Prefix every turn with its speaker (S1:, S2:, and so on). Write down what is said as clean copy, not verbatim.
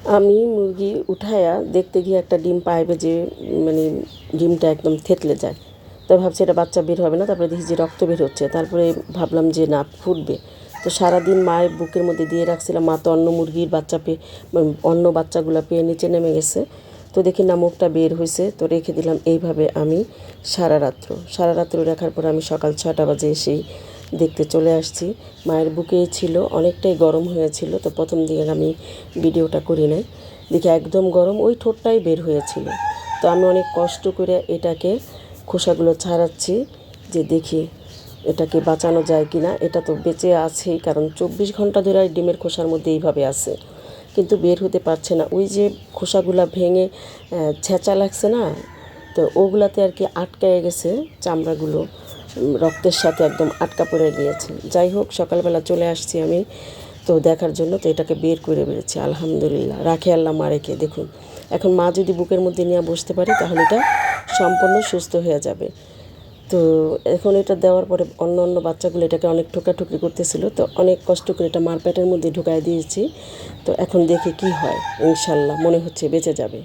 S1: আমি মুরগি উঠায়া দেখতে গিয়ে একটা ডিম পাইবে যে মানে ডিমটা একদম থেতলে যায়। তো ভাবছি এটা বাচ্চা বের হবে না, তারপরে দেখি যে রক্ত বের হচ্ছে, তারপরে ভাবলাম যে না ফুটবে। তো সারাদিন মায়ের বুকের মধ্যে দিয়ে রাখছিলাম, মা তো অন্য মুরগির বাচ্চা পেয়ে অন্য বাচ্চাগুলো পেয়ে নিচে নেমে গেছে। তো দেখি না মুখটা বের হয়েছে, তো রেখে দিলাম। এইভাবে আমি সারা রাত্র রাখার পর আমি সকাল 6টা বাজে এসেই দেখতে চলে আসছি। মায়ের বুকেই ছিল, অনেকটাই গরম হয়েছিল। তো প্রথম দিকে আমি ভিডিওটা করি নাই, দেখি একদম গরম, ওই ঠোঁটটাই বের হয়েছিল। তো আমি অনেক কষ্ট করে এটাকে খোসাগুলো ছাড়াচ্ছি, যে দেখি এটাকে বাঁচানো যায় কি না। এটা তো বেঁচে আছেই, কারণ 24 ঘন্টা ধরে ডিমের খোসার মধ্যে এইভাবে আছে, কিন্তু বের হতে পারছে না। ওই যে খোসাগুলা ভেঙে ছেঁচা লাগছে না, তো ওগুলাতে আর কি আটকায় গেছে চামড়াগুলো, রক্তের সাথে একদম আটকা পড়ে গিয়েছে। যাই হোক, সকালবেলা চলে আসছি আমি তো দেখার জন্য, তো এটাকে বের করে বেরোচ্ছি। আলহামদুলিল্লাহ, রাখে আল্লাহ মা রেখে। দেখুন, এখন মা যদি বুকের মধ্যে নিয়ে বসতে পারে তাহলে এটা সম্পূর্ণ সুস্থ হয়ে যাবে। তো এখন এটা দেওয়ার পরে অন্য অন্য বাচ্চাগুলো এটাকে অনেক ঠোকাঠুকি করতেছিল, তো অনেক কষ্ট করে এটা মার পেটের মধ্যে ঢুকাই দিয়েছি। তো এখন দেখি কি হয়, ইনশাল্লাহ মনে হচ্ছে বেঁচে যাবে।